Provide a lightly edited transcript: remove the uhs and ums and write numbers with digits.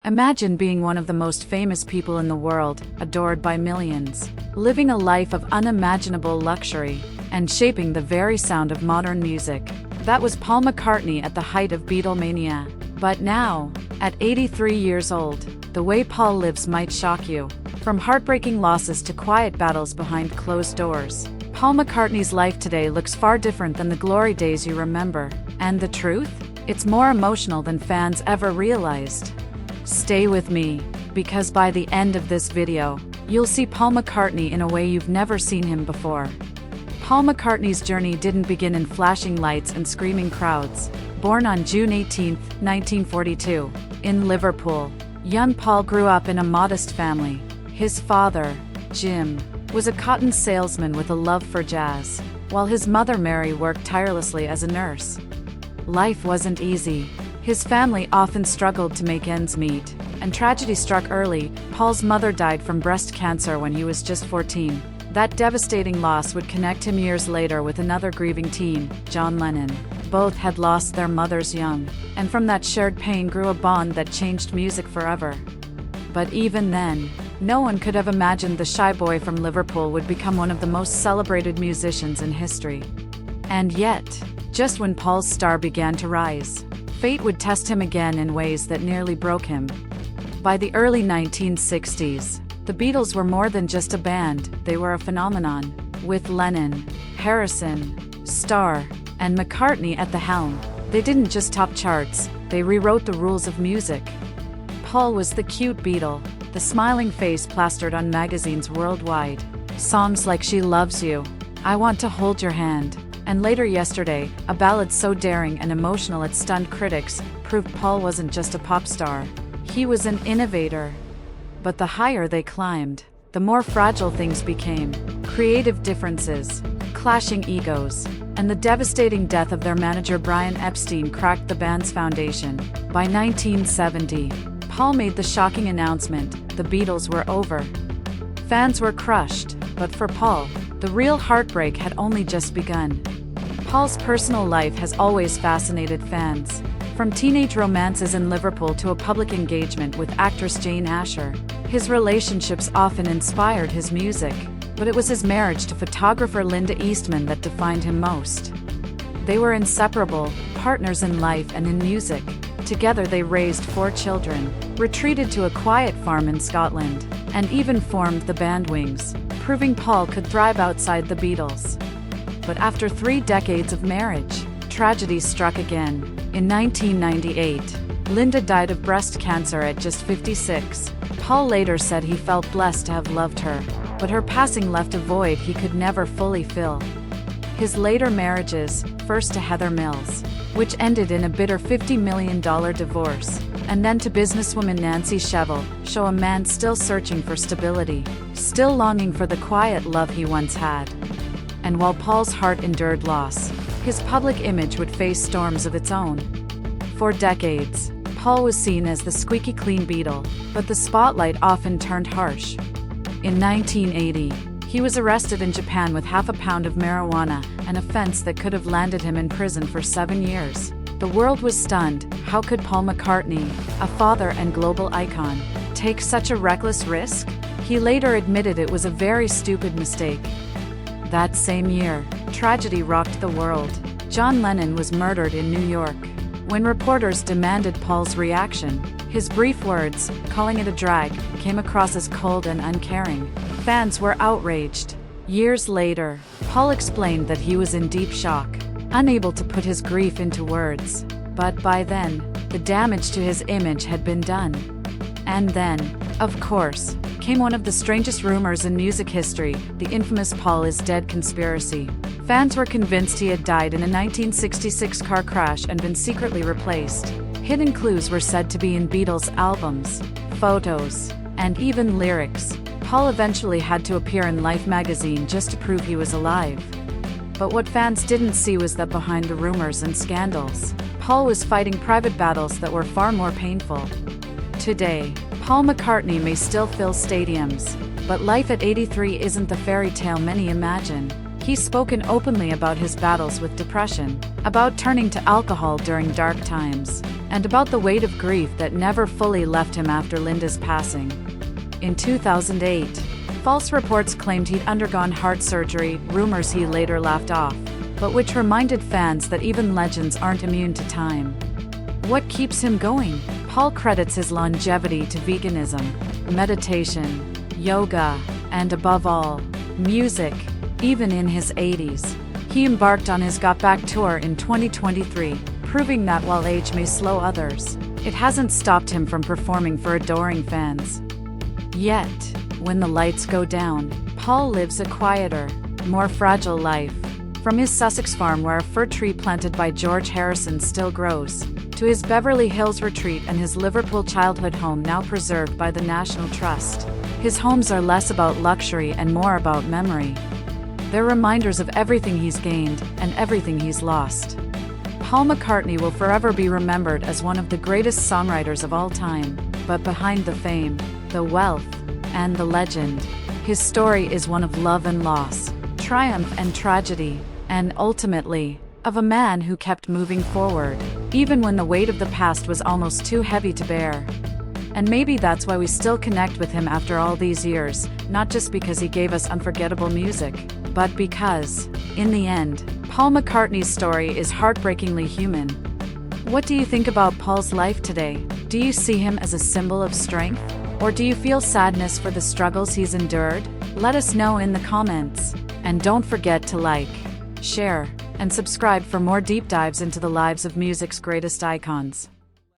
Imagine being one of the most famous people in the world, adored by millions, living a life of unimaginable luxury, and shaping the very sound of modern music. That was Paul McCartney at the height of Beatlemania. But now, at 83 years old, the way Paul lives might shock you. From heartbreaking losses to quiet battles behind closed doors, Paul McCartney's life today looks far different than the glory days you remember. And the truth? It's more emotional than fans ever realized. Stay with me, because by the end of this video, you'll see Paul McCartney in a way you've never seen him before. Paul McCartney's journey didn't begin in flashing lights and screaming crowds. Born on June 18, 1942, in Liverpool, young Paul grew up in a modest family. His father, Jim, was a cotton salesman with a love for jazz, while his mother Mary worked tirelessly as a nurse. Life wasn't easy. His family often struggled to make ends meet, and tragedy struck early. Paul's mother died from breast cancer when he was just 14. That devastating loss would connect him years later with another grieving teen, John Lennon. Both had lost their mothers young, and from that shared pain grew a bond that changed music forever. But even then, no one could have imagined the shy boy from Liverpool would become one of the most celebrated musicians in history. And yet, just when Paul's star began to rise, fate would test him again in ways that nearly broke him. By the early 1960s, the Beatles were more than just a band, they were a phenomenon. With Lennon, Harrison, Starr, and McCartney at the helm, they didn't just top charts, they rewrote the rules of music. Paul was the cute Beatle, the smiling face plastered on magazines worldwide. Songs like She Loves You, I Want to Hold Your Hand, and Later Yesterday, a ballad so daring and emotional it stunned critics, proved Paul wasn't just a pop star. He was an innovator. But the higher they climbed, the more fragile things became. Creative differences, clashing egos, and the devastating death of their manager Brian Epstein cracked the band's foundation. By 1970, Paul made the shocking announcement, the Beatles were over. Fans were crushed, but for Paul, the real heartbreak had only just begun. Paul's personal life has always fascinated fans. From teenage romances in Liverpool to a public engagement with actress Jane Asher, his relationships often inspired his music, but it was his marriage to photographer Linda Eastman that defined him most. They were inseparable, partners in life and in music. Together they raised 4 children, retreated to a quiet farm in Scotland, and even formed the band Wings, proving Paul could thrive outside the Beatles. But after 3 decades of marriage, tragedy struck again. In 1998, Linda died of breast cancer at just 56. Paul later said he felt blessed to have loved her, but her passing left a void he could never fully fill. His later marriages, first to Heather Mills, which ended in a bitter $50 million divorce, and then to businesswoman Nancy Shevell, show a man still searching for stability, still longing for the quiet love he once had. And while Paul's heart endured loss, his public image would face storms of its own. For decades, Paul was seen as the squeaky clean Beatle, but the spotlight often turned harsh. In 1980, he was arrested in Japan with half a pound of marijuana, an offense that could have landed him in prison for 7 years. The world was stunned. How could Paul McCartney, a father and global icon, take such a reckless risk? He later admitted it was a very stupid mistake. That same year, tragedy rocked the world. John Lennon was murdered in New York. When reporters demanded Paul's reaction, his brief words, calling it a drag, came across as cold and uncaring. Fans were outraged. Years later, Paul explained that he was in deep shock, unable to put his grief into words. But by then, the damage to his image had been done. And then, of course, came one of the strangest rumors in music history, the infamous Paul is dead conspiracy. Fans were convinced he had died in a 1966 car crash and been secretly replaced. Hidden clues were said to be in Beatles albums, photos, and even lyrics. Paul eventually had to appear in Life magazine just to prove he was alive. But what fans didn't see was that behind the rumors and scandals, Paul was fighting private battles that were far more painful. Today, Paul McCartney may still fill stadiums, but life at 83 isn't the fairy tale many imagine. He's spoken openly about his battles with depression, about turning to alcohol during dark times, and about the weight of grief that never fully left him after Linda's passing. In 2008, false reports claimed he'd undergone heart surgery, rumors he later laughed off, but which reminded fans that even legends aren't immune to time. What keeps him going? Paul credits his longevity to veganism, meditation, yoga, and above all, music. Even in his 80s, he embarked on his Got Back tour in 2023, proving that while age may slow others, it hasn't stopped him from performing for adoring fans. Yet, when the lights go down, Paul lives a quieter, more fragile life. From his Sussex farm where a fir tree planted by George Harrison still grows, to his Beverly Hills retreat and his Liverpool childhood home now preserved by the National Trust, his homes are less about luxury and more about memory. They're reminders of everything he's gained and everything he's lost. Paul McCartney will forever be remembered as one of the greatest songwriters of all time, but behind the fame, the wealth, and the legend, his story is one of love and loss, triumph and tragedy, and ultimately, of a man who kept moving forward, even when the weight of the past was almost too heavy to bear. And maybe that's why we still connect with him after all these years, not just because he gave us unforgettable music, but because, in the end, Paul McCartney's story is heartbreakingly human. What do you think about Paul's life today? Do you see him as a symbol of strength? Or do you feel sadness for the struggles he's endured? Let us know in the comments. And don't forget to like, share, and subscribe for more deep dives into the lives of music's greatest icons.